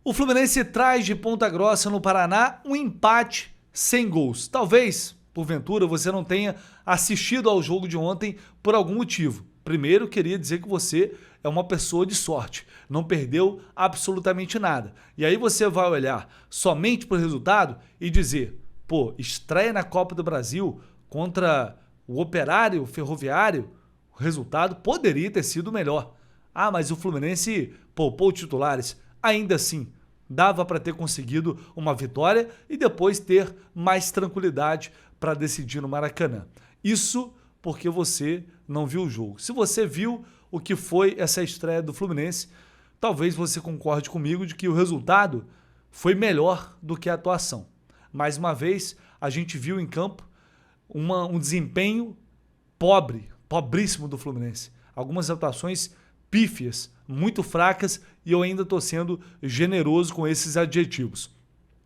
O Fluminense traz de Ponta Grossa, no Paraná, um empate sem gols. Talvez, porventura, você não tenha assistido ao jogo de ontem por algum motivo. Primeiro, queria dizer que você é uma pessoa de sorte, não perdeu absolutamente nada. E aí você vai olhar somente para o resultado e dizer, pô, estreia na Copa do Brasil contra o Operário Ferroviário, o resultado poderia ter sido melhor. Ah, mas o Fluminense poupou titulares. Ainda assim, dava para ter conseguido uma vitória e depois ter mais tranquilidade para decidir no Maracanã. Isso porque você não viu o jogo. Se você viu o que foi essa estreia do Fluminense, talvez você concorde comigo de que o resultado foi melhor do que a atuação. Mais uma vez, a gente viu em campo um desempenho pobríssimo do Fluminense. Algumas atuações pífias, muito fracas, e eu ainda estou sendo generoso com esses adjetivos.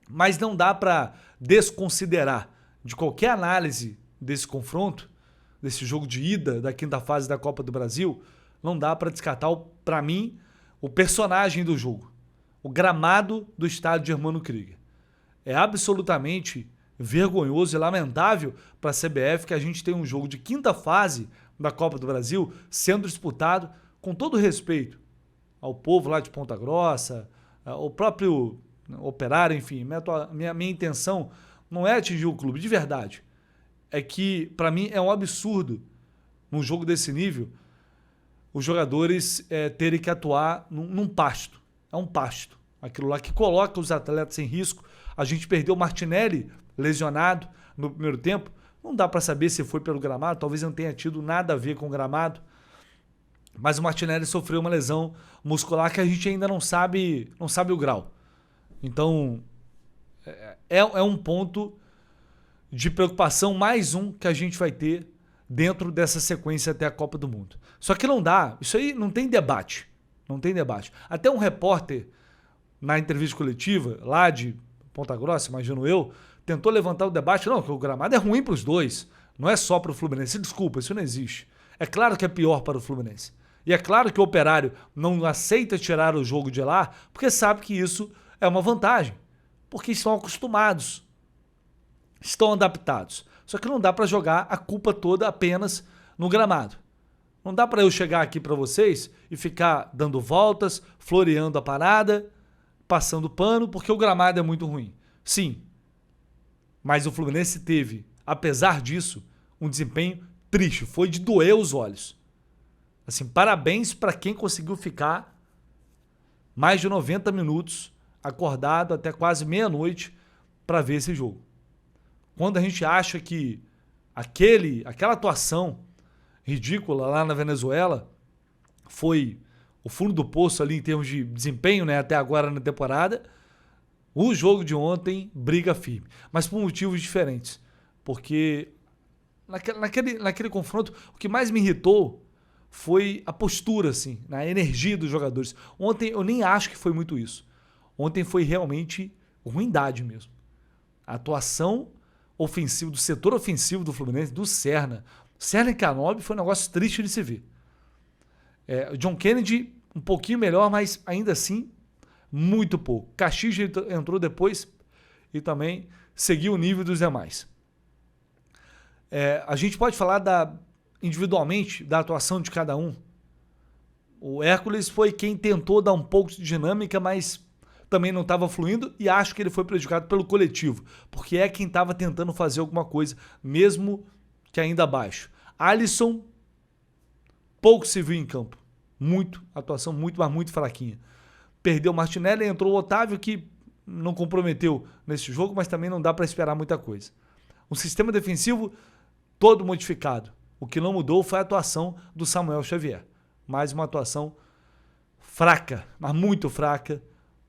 Mas não dá para desconsiderar de qualquer análise desse confronto, desse jogo de ida da quinta fase da Copa do Brasil, não dá para descartar, para mim, o personagem do jogo, o gramado do estádio Germano Krieger. É absolutamente vergonhoso e lamentável para a CBF que a gente tem um jogo de quinta fase da Copa do Brasil sendo disputado, com todo respeito ao povo lá de Ponta Grossa, ao próprio Operário, enfim. Minha intenção não é atingir o clube, de verdade. É que, para mim, é um absurdo, num jogo desse nível, os jogadores terem que atuar num pasto. É um pasto. Aquilo lá que coloca os atletas em risco. A gente perdeu o Martinelli lesionado no primeiro tempo. Não dá para saber se foi pelo gramado, talvez não tenha tido nada a ver com o gramado. Mas o Martinelli sofreu uma lesão muscular que a gente ainda não sabe o grau. Então, é um ponto de preocupação, mais um que a gente vai ter dentro dessa sequência até a Copa do Mundo. Só que não dá, isso aí não tem debate. Não tem debate. Até um repórter, na entrevista coletiva, lá de Ponta Grossa, imagino eu, tentou levantar o debate. Não, que o gramado é ruim para os dois. Não é só para o Fluminense. Desculpa, isso não existe. É claro que é pior para o Fluminense. E é claro que o Operário não aceita tirar o jogo de lá, porque sabe que isso é uma vantagem. Porque estão acostumados. Estão adaptados. Só que não dá para jogar a culpa toda apenas no gramado. Não dá para eu chegar aqui para vocês e ficar dando voltas, floreando a parada, passando pano, porque o gramado é muito ruim. Sim, mas o Fluminense teve, apesar disso, um desempenho triste. Foi de doer os olhos. Assim, parabéns para quem conseguiu ficar mais de 90 minutos acordado até quase meia-noite para ver esse jogo. Quando a gente acha que aquela atuação ridícula lá na Venezuela foi o fundo do poço ali em termos de desempenho, né, até agora na temporada, o jogo de ontem briga firme, mas por motivos diferentes. Porque naquele confronto, o que mais me irritou foi a postura, assim, a energia dos jogadores. Ontem eu nem acho que foi muito isso. Ontem foi realmente ruindade mesmo. A atuação ofensiva, do setor ofensivo do Fluminense, do Serna. Serna e Canóbio foi um negócio triste de se ver. O John Kennedy um pouquinho melhor, mas ainda assim muito pouco. Caxias entrou depois e também seguiu o nível dos demais. A gente pode falar individualmente da atuação de cada um. O Hércules foi quem tentou dar um pouco de dinâmica, mas também não estava fluindo, e acho que ele foi prejudicado pelo coletivo, porque é quem estava tentando fazer alguma coisa, mesmo que ainda abaixo. Alisson, pouco se viu em campo. Atuação muito, mas muito fraquinha. Perdeu o Martinelli, entrou o Otávio, que não comprometeu nesse jogo, mas também não dá para esperar muita coisa. O sistema defensivo todo modificado. O que não mudou foi a atuação do Samuel Xavier. Mais uma atuação fraca, mas muito fraca,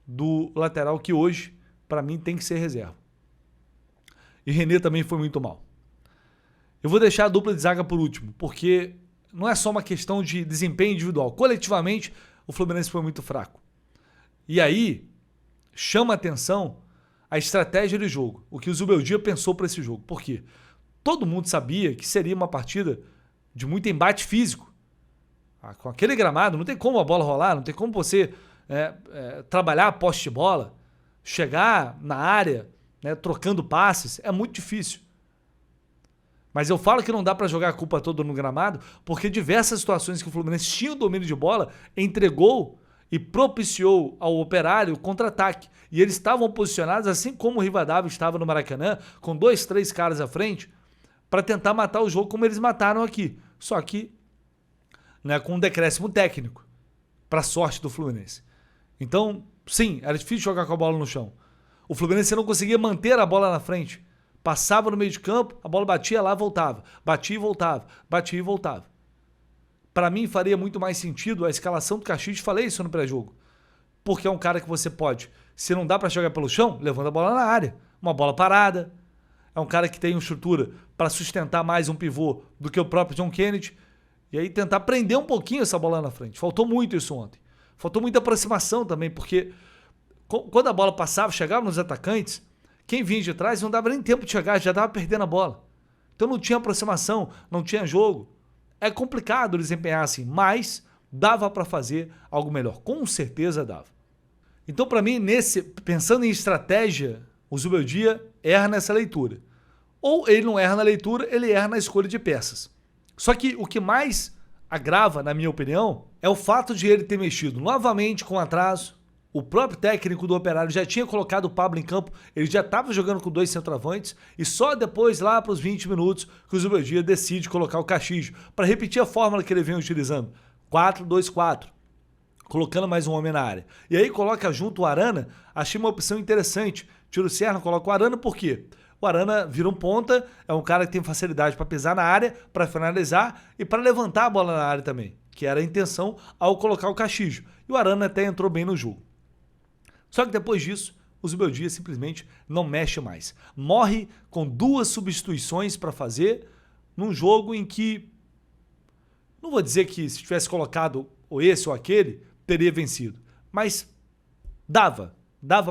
do lateral que hoje, para mim, tem que ser reserva. E René também foi muito mal. Eu vou deixar a dupla de zaga por último, porque não é só uma questão de desempenho individual. Coletivamente, o Fluminense foi muito fraco. E aí, chama a atenção a estratégia de jogo, o que o Zubeldia pensou para esse jogo. Por quê? Todo mundo sabia que seria uma partida de muito embate físico. Com aquele gramado, não tem como a bola rolar, não tem como você trabalhar a posse de bola, chegar na área, né, trocando passes, é muito difícil. Mas eu falo que não dá para jogar a culpa toda no gramado, porque diversas situações que o Fluminense tinha o domínio de bola, entregou e propiciou ao Operário o contra-ataque. E eles estavam posicionados, assim como o Rivadavia estava no Maracanã, com 2, 3 caras à frente, para tentar matar o jogo como eles mataram aqui. Só que, né, com um decréscimo técnico, para sorte do Fluminense. Então, sim, era difícil jogar com a bola no chão. O Fluminense não conseguia manter a bola na frente. Passava no meio de campo, a bola batia lá, voltava. Batia e voltava. Batia e voltava. Para mim, faria muito mais sentido a escalação do Caxias, falei isso no pré-jogo. Porque é um cara que você pode, se não dá para jogar pelo chão, levanta a bola na área. Uma bola parada. É um cara que tem uma estrutura para sustentar mais um pivô do que o próprio John Kennedy. E aí tentar prender um pouquinho essa bola na frente. Faltou muito isso ontem. Faltou muita aproximação também, porque quando a bola passava, chegava nos atacantes, quem vinha de trás não dava nem tempo de chegar, já estava perdendo a bola. Então não tinha aproximação, não tinha jogo. É complicado desempenhar assim, mas dava para fazer algo melhor. Com certeza dava. Então, para mim, pensando em estratégia, o Zubeldia erra nessa leitura. Ou ele não erra na leitura, ele erra na escolha de peças. Só que o que mais agrava, na minha opinião, é o fato de ele ter mexido novamente com atraso. O próprio técnico do Operário já tinha colocado o Pablo em campo, ele já estava jogando com 2 centroavantes, e só depois, lá para os 20 minutos, que o Zubeldia decide colocar o Caxias, para repetir a fórmula que ele vem utilizando, 4-2-4, colocando mais um homem na área. E aí coloca junto o Arana, achei uma opção interessante, tira o Serna, coloca o Arana, por quê? O Arana vira um ponta, é um cara que tem facilidade para pisar na área, para finalizar e para levantar a bola na área também, que era a intenção ao colocar o Caxias. E o Arana até entrou bem no jogo. Só que depois disso, o Zubeldia simplesmente não mexe mais. Morre com 2 substituições para fazer num jogo em que, não vou dizer que se tivesse colocado ou esse ou aquele, teria vencido. Mas dava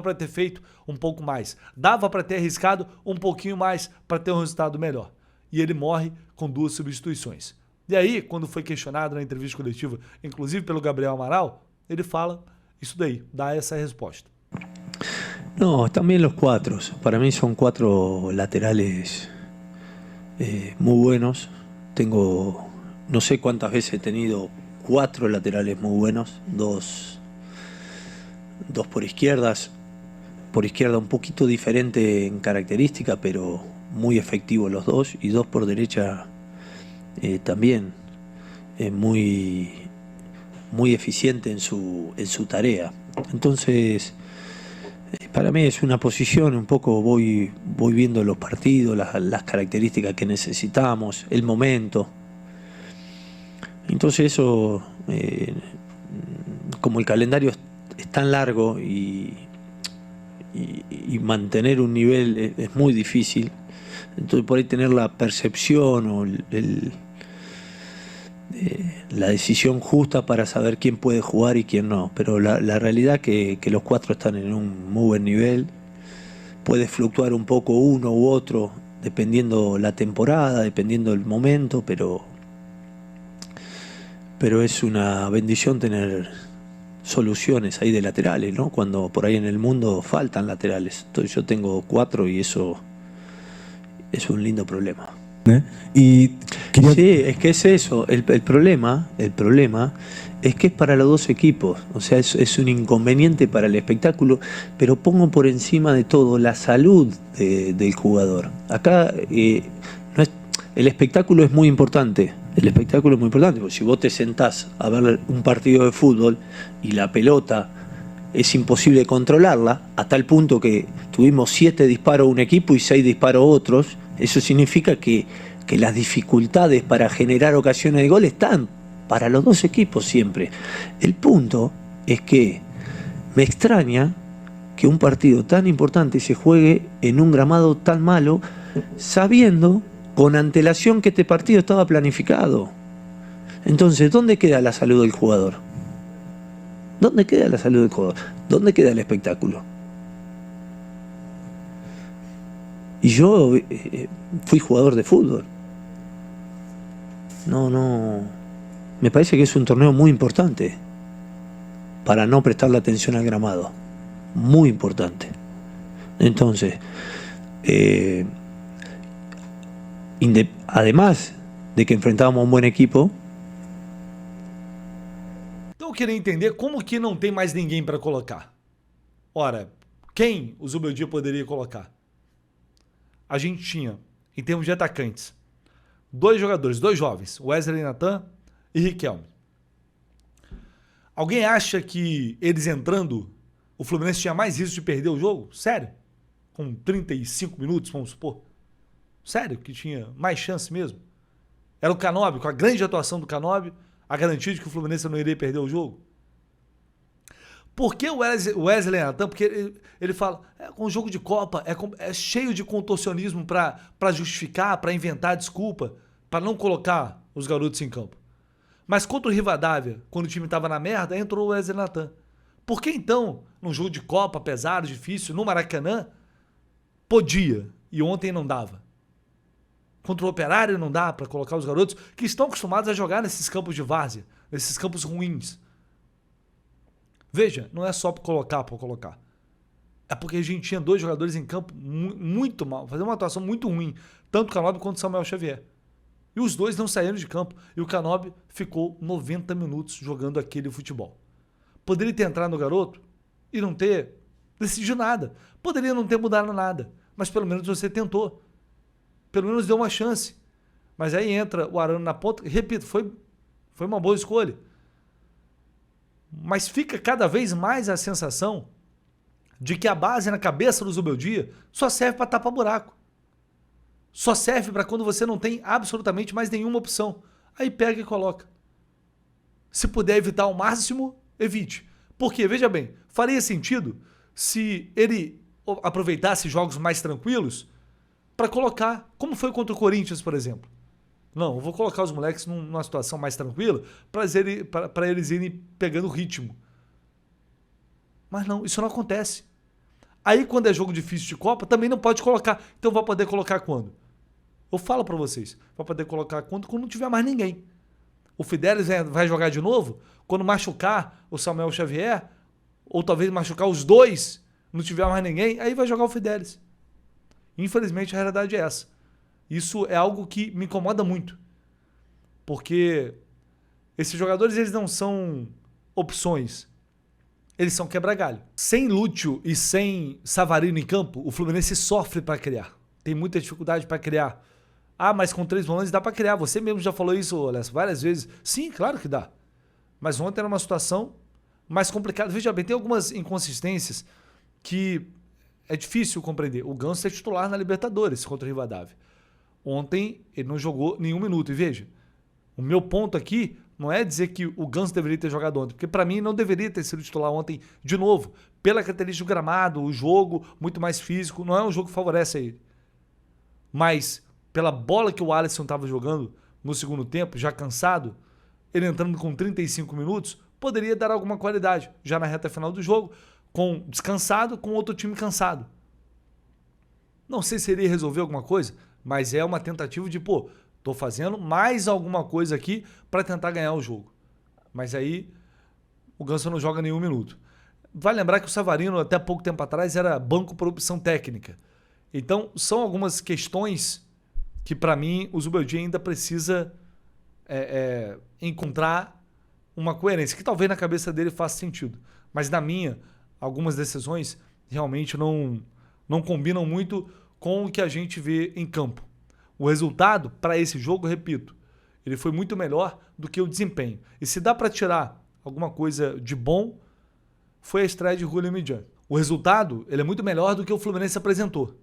para ter feito um pouco mais. Dava para ter arriscado um pouquinho mais para ter um resultado melhor. E ele morre com 2 substituições. E aí, quando foi questionado na entrevista coletiva, inclusive pelo Gabriel Amaral, ele fala isso daí, dá essa resposta. No, también los 4. Para mí son 4 laterales muy buenos. Tengo, no sé cuántas veces he tenido 4 laterales muy buenos. 2 por izquierdas. Por izquierda un poquito diferente en característica, pero muy efectivos los 2. Y 2 por derecha también muy eficiente en su tarea. Entonces, para mí es una posición, un poco voy viendo los partidos, las características que necesitamos, el momento. Entonces eso, como el calendario es tan largo y mantener un nivel es muy difícil, entonces por ahí tener la percepción o la decisión justa para saber quién puede jugar y quién no, pero la realidad que los 4 están en un muy buen nivel. Puede fluctuar un poco uno u otro dependiendo la temporada, dependiendo el momento, pero es una bendición tener soluciones ahí de laterales, ¿no? Cuando por ahí en el mundo faltan laterales. Entonces yo tengo 4 y eso es un lindo problema. Y Sí, es que es eso. El problema es que es para los 2 equipos. O sea, es un inconveniente para el espectáculo, pero pongo por encima de todo la salud del jugador. Acá el espectáculo es muy importante. El espectáculo es muy importante, porque si vos te sentás a ver un partido de fútbol y la pelota es imposible controlarla, a tal punto que tuvimos 7 disparos a un equipo y 6 disparos a otros, eso significa que las dificultades para generar ocasiones de gol están para los 2 equipos siempre. El punto es que me extraña que un partido tan importante se juegue en un gramado tan malo, sabiendo con antelación que este partido estaba planificado. Entonces, ¿dónde queda la salud del jugador? ¿Dónde queda la salud del jugador? ¿Dónde queda el espectáculo? Y yo fui jugador de fútbol. No. Me parece que es un torneo muy importante. para no prestarle atención al gramado. Muy importante. Entonces, además de que enfrentábamos a um bom equipo. Então eu queria entender como que não tem mais ninguém para colocar. Ora, quem o Zubeldia poderia colocar? A gente tinha, em termos de atacantes, 2 jogadores, 2 jovens, Wesley Natan e Riquelme. Alguém acha que eles entrando, o Fluminense tinha mais risco de perder o jogo? Sério? Com 35 minutos, vamos supor? Sério que tinha mais chance mesmo? Era o Canóbio, com a grande atuação do Canóbio, a garantia de que o Fluminense não iria perder o jogo? Por que o Wesley Natan? Porque ele fala, com o jogo de Copa é cheio de contorcionismo para justificar, para inventar desculpa, para não colocar os garotos em campo. Mas contra o Rivadavia, quando o time estava na merda, entrou o Wesley Natan. Por que então, num jogo de Copa pesado, difícil, no Maracanã, podia e ontem não dava? Contra o Operário não dá para colocar os garotos que estão acostumados a jogar nesses campos de várzea, nesses campos ruins. Veja, não é só para colocar. É porque a gente tinha 2 jogadores em campo muito mal, fazendo uma atuação muito ruim, tanto o Canóbio quanto o Samuel Xavier. E os 2 não saíram de campo. E o Canóbio ficou 90 minutos jogando aquele futebol. Poderia ter entrado no garoto e não ter decidido nada. Poderia não ter mudado nada. Mas pelo menos você tentou. Pelo menos deu uma chance. Mas aí entra o Arana na ponta. Repito, foi uma boa escolha. Mas fica cada vez mais a sensação de que a base na cabeça do Zubeldia só serve para tapar buraco. Só serve para quando você não tem absolutamente mais nenhuma opção. Aí pega e coloca. Se puder evitar ao máximo, evite. Porque, veja bem, faria sentido se ele aproveitasse jogos mais tranquilos para colocar, como foi contra o Corinthians, por exemplo. Não, eu vou colocar os moleques numa situação mais tranquila para eles irem pegando ritmo. Mas não, isso não acontece. Aí quando é jogo difícil de Copa, também não pode colocar. Então vai poder colocar quando? Eu falo para vocês, vai poder colocar quando não tiver mais ninguém. O Fidelis vai jogar de novo quando machucar o Samuel Xavier, ou talvez machucar os 2, não tiver mais ninguém, aí vai jogar o Fidelis. Infelizmente a realidade é essa. Isso é algo que me incomoda muito. Porque esses jogadores, eles não são opções. Eles são quebra-galho. Sem Lúcio e sem Savarino em campo, o Fluminense sofre para criar. Tem muita dificuldade para criar. Ah, mas com 3 volantes dá para criar. Você mesmo já falou isso, Alessio, várias vezes. Sim, claro que dá. Mas ontem era uma situação mais complicada. Veja bem, tem algumas inconsistências que é difícil compreender. O Ganso é titular na Libertadores contra o Rivadavia. Ontem ele não jogou nenhum minuto. E veja, o meu ponto aqui não é dizer que o Ganso deveria ter jogado ontem, porque para mim não deveria ter sido titular ontem de novo. Pela característica do gramado, o jogo muito mais físico, não é um jogo que favorece a ele. Mas pela bola que o Alisson estava jogando no segundo tempo, já cansado, ele entrando com 35 minutos, poderia dar alguma qualidade, já na reta final do jogo, descansado, com outro time cansado. Não sei se iria resolver alguma coisa, mas é uma tentativa de, tô fazendo mais alguma coisa aqui para tentar ganhar o jogo. Mas aí o Ganso não joga nenhum minuto. Vai lembrar que o Savarino, até pouco tempo atrás, era banco por opção técnica. Então, são algumas questões que, para mim, o Zubeldia ainda precisa encontrar uma coerência, que talvez na cabeça dele faça sentido. Mas na minha, algumas decisões realmente não combinam muito com o que a gente vê em campo. O resultado, para esse jogo, repito, ele foi muito melhor do que o desempenho. E se dá para tirar alguma coisa de bom, foi a estreia de Julio Mijan. O resultado, ele é muito melhor do que o Fluminense apresentou.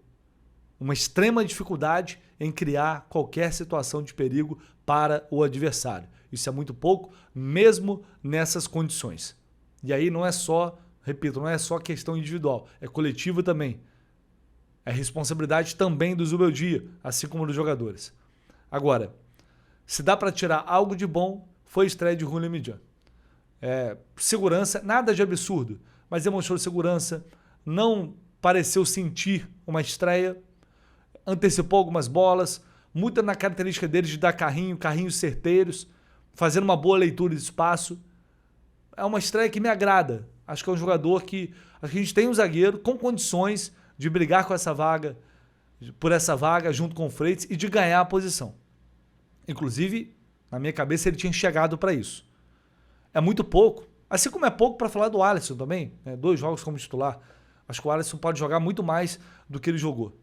Uma extrema dificuldade em criar qualquer situação de perigo para o adversário. Isso é muito pouco, mesmo nessas condições. E aí não é só, repito, não é só questão individual, é coletiva também. É responsabilidade também do Zubeldia, assim como dos jogadores. Agora, se dá para tirar algo de bom, foi a estreia de Julio Mijan. Segurança, nada de absurdo, mas demonstrou segurança, não pareceu sentir uma estreia, antecipou algumas bolas, muito na característica dele de dar carrinhos certeiros, fazendo uma boa leitura de espaço. é uma estreia que me agrada. Acho que é um jogador que... Acho que a gente tem um zagueiro com condições de brigar com essa vaga, por essa vaga, junto com o Freitas, e de ganhar a posição. Inclusive, na minha cabeça, ele tinha chegado para isso. É muito pouco. Assim como é pouco para falar do Alisson também, né? 2 jogos como titular. Acho que o Alisson pode jogar muito mais do que ele jogou.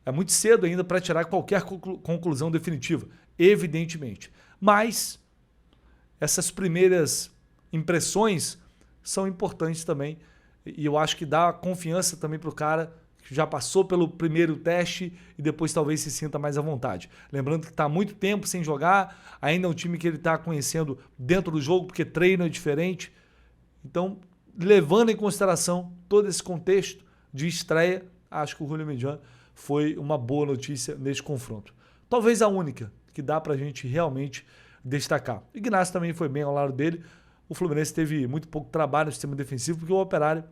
É muito cedo ainda para tirar qualquer conclusão definitiva, evidentemente. Mas essas primeiras impressões são importantes também. E eu acho que dá confiança também para o cara que já passou pelo primeiro teste e depois talvez se sinta mais à vontade. Lembrando que está há muito tempo sem jogar, ainda é um time que ele está conhecendo dentro do jogo, porque treino é diferente. Então, levando em consideração todo esse contexto de estreia, acho que o Julio Medjan foi uma boa notícia neste confronto. Talvez a única que dá para a gente realmente destacar. O Ignacio também foi bem ao lado dele. O Fluminense teve muito pouco trabalho no sistema defensivo, porque o Operário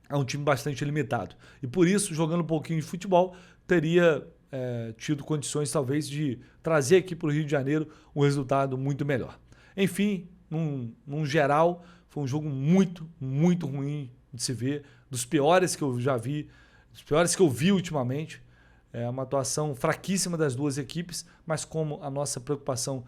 é um time bastante limitado. E por isso, jogando um pouquinho de futebol, teria tido condições talvez de trazer aqui para o Rio de Janeiro um resultado muito melhor. Enfim, num geral, foi um jogo muito, muito ruim de se ver, dos piores que eu já vi, dos piores que eu vi ultimamente. É uma atuação fraquíssima das duas equipes, mas como a nossa preocupação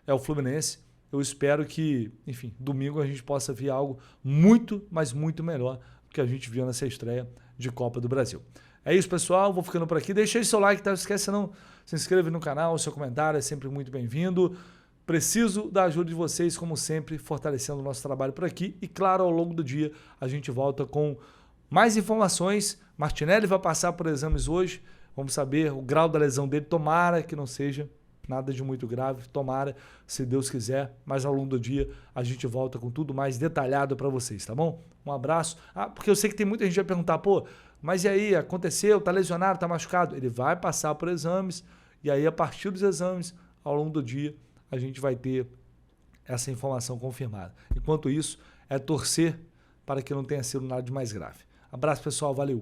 é o Fluminense, eu espero que, enfim, domingo a gente possa ver algo muito, mas muito melhor do que a gente viu nessa estreia de Copa do Brasil. É isso, pessoal. Vou ficando por aqui. Deixa aí seu like, tá? Não esquece não, se inscreve no canal, seu comentário é sempre muito bem-vindo. Preciso da ajuda de vocês, como sempre, fortalecendo o nosso trabalho por aqui. E, claro, ao longo do dia a gente volta com mais informações. Martinelli vai passar por exames hoje. Vamos saber o grau da lesão dele. Tomara que não seja nada de muito grave. Tomara, se Deus quiser. Mas ao longo do dia a gente volta com tudo mais detalhado para vocês, tá bom? Um abraço. Porque eu sei que tem muita gente que vai perguntar, pô, mas e aí, aconteceu, tá lesionado, tá machucado? Ele vai passar por exames. E aí, a partir dos exames, ao longo do dia, a gente vai ter essa informação confirmada. Enquanto isso, é torcer para que não tenha sido nada de mais grave. Abraço, pessoal. Valeu.